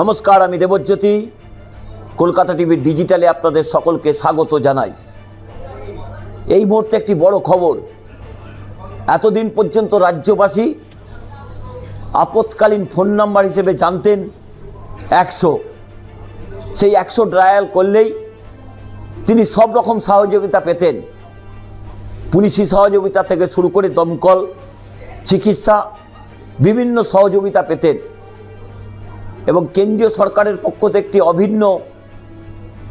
নমস্কার, আমি দেবজ্যোতি। কলকাতা টিভির ডিজিটালে আপনাদের সকলকে স্বাগত জানাই। এই মুহূর্তে একটি বড় খবর। এতদিন পর্যন্ত রাজ্যবাসী আপৎকালীন ফোন নাম্বার হিসেবে জানতেন 100। সেই 100 ডায়াল করলেই তিনি সব রকম সহযোগিতা পেতেন। পুলিশি সহযোগিতা থেকে শুরু করে দমকল, চিকিৎসা, বিভিন্ন সহযোগিতা পেতেন। এবং কেন্দ্রীয় সরকারের পক্ষ থেকে একটি অভিন্ন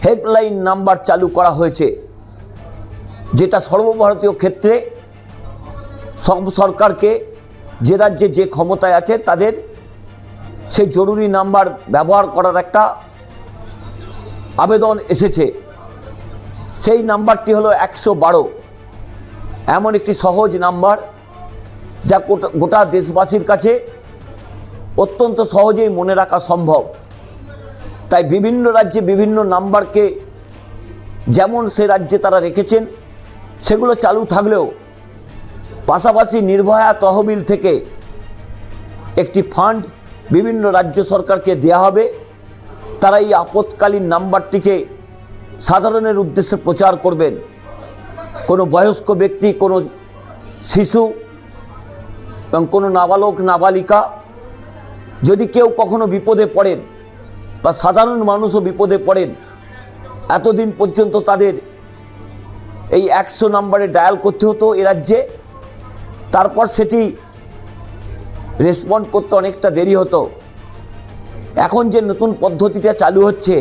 হেল্পলাইন নাম্বার চালু করা হয়েছে, যেটা সর্বভারতীয় ক্ষেত্রে সব সরকারকে, যে রাজ্যে যে ক্ষমতায় আছে তাদের সেই জরুরি নাম্বার ব্যবহার করার একটা আবেদন এসেছে। সেই নাম্বারটি হলো 112। এমন একটি সহজ নাম্বার যা গোটা দেশবাসীর কাছে অত্যন্ত সহজেই মনে রাখা সম্ভব। তাই বিভিন্ন রাজ্যে বিভিন্ন নাম্বারকে যেমন সে রাজ্যে তারা রেখেছেন সেগুলো চালু থাকলেও পাশাপাশি নির্ভয়া তহবিল থেকে একটি ফান্ড বিভিন্ন রাজ্য সরকারকে দেওয়া হবে। তারা এই আপৎকালীন নাম্বারটিকে সাধারণের উদ্দেশ্যে প্রচার করবেন। কোনো বয়স্ক ব্যক্তি, কোনো শিশু এবং কোনো নাবালক নাবালিকা যদি কেউ কখনো বিপদে পড়েন বা সাধারণ মানুষও বিপদে পড়েন, এতদিন পর্যন্ত তাদের এই 100 নাম্বারে ডায়াল করতে হতো এ রাজ্যে। তারপর সেটি রেসপন্ড করতে অনেকটা দেরি হতো। এখন যে নতুন পদ্ধতিটা চালু হচ্ছে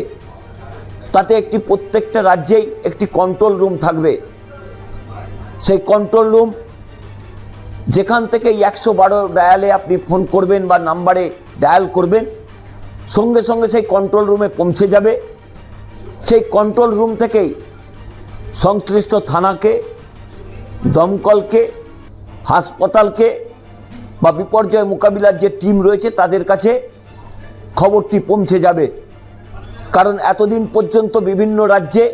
তাতে প্রত্যেকটা রাজ্যেই একটি কন্ট্রোল রুম থাকবে। সেই কন্ট্রোল রুম যেখান থেকে 112 ডায়ালে আপনি ফোন করবেন বা নাম্বারে ডায়াল করবেন, সঙ্গে সঙ্গে সেই কন্ট্রোল রুমে পৌঁছে যাবে। সেই কন্ট্রোল রুম থেকেই সংশ্লিষ্ট থানাকে, দমকলকে, হাসপাতালকে বা বিপর্যয় মোকাবিলার যে টিম রয়েছে তাদের কাছে খবরটি পৌঁছে যাবে। কারণ এতদিন পর্যন্ত বিভিন্ন রাজ্যে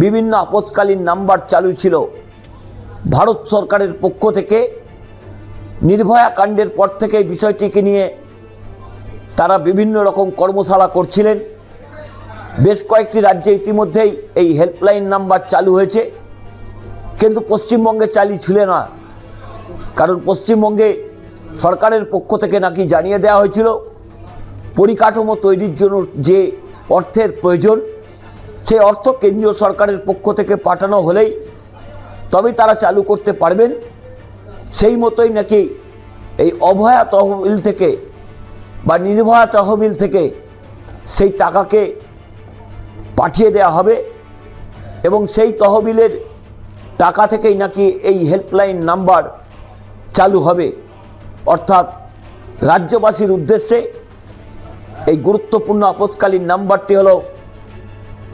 বিভিন্ন আপৎকালীন নাম্বার চালু ছিল। ভারত সরকারের পক্ষ থেকে নির্ভয়া কাণ্ডের পর থেকে বিষয়টিকে নিয়ে তারা বিভিন্ন রকম কর্মশালা করছিলেন। বেশ কয়েকটি রাজ্যে ইতিমধ্যেই এই হেল্পলাইন নাম্বার চালু হয়েছে, কিন্তু পশ্চিমবঙ্গে চালু ছিল না। কারণ পশ্চিমবঙ্গে সরকারের পক্ষ থেকে নাকি জানিয়ে দেওয়া হয়েছিল পরিকাঠামো তৈরির জন্য যে অর্থের প্রয়োজন, সেই অর্থ কেন্দ্রীয় সরকারের পক্ষ থেকে পাঠানো হলেই তবেই তারা চালু করতে পারবেন। সেই মতোই নাকি এই অভয়া তহবিল থেকে বা নির্ভয়া তহবিল থেকে সেই টাকাকে পাঠিয়ে দেওয়া হবে এবং সেই তহবিলের টাকা থেকেই নাকি এই হেল্পলাইন নাম্বার চালু হবে। অর্থাৎ রাজ্যবাসীর উদ্দেশ্যে এই গুরুত্বপূর্ণ আপৎকালীন নাম্বারটি হলো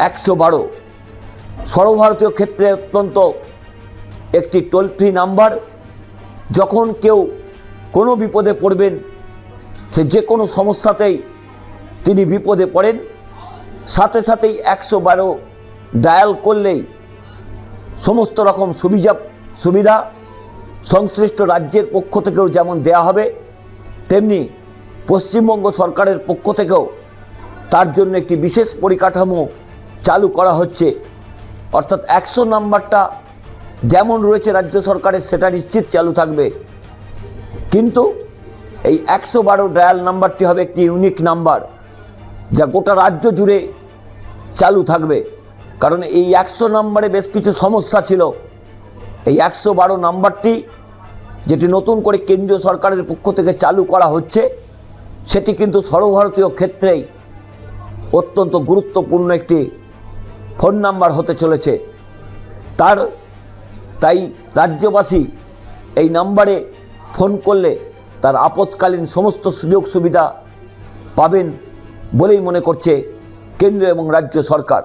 112। সর্বভারতীয় ক্ষেত্রে অত্যন্ত একটি টোল ফ্রি নাম্বার। যখন কেউ কোনো বিপদে পড়বেন, সে যে কোনো সমস্যাতেই তিনি বিপদে পড়েন, সাথে সাথেই 112 ডায়াল করলেই সমস্ত রকম সুবিধা সংশ্লিষ্ট রাজ্যের পক্ষ থেকেও যেমন দেয়া হবে, তেমনি পশ্চিমবঙ্গ সরকারের পক্ষ থেকেও তার জন্য একটি বিশেষ পরিকাঠামো চালু করা হচ্ছে। অর্থাৎ 100 নাম্বারটা যেমন রয়েছে রাজ্য সরকারের সেটা নিশ্চিত চালু থাকবে, কিন্তু এই 112 ডায়াল নাম্বারটি হবে একটি ইউনিক নাম্বার যা গোটা রাজ্য জুড়ে চালু থাকবে। কারণ এই 100 নাম্বারে বেশ কিছু সমস্যা ছিল। এই 112 নাম্বারটি যেটি নতুন করে কেন্দ্রীয় সরকারের পক্ষ থেকে চালু করা হচ্ছে, সেটি কিন্তু সর্বভারতীয় ক্ষেত্রেই অত্যন্ত গুরুত্বপূর্ণ একটি ফোন নাম্বার হতে চলেছে। তাই রাজ্যবাসী এই নাম্বারে ফোন করলে তার আপৎকালীন সমস্ত সুযোগ সুবিধা পাবেন বলেই মনে করছে কেন্দ্র এবং রাজ্য সরকার।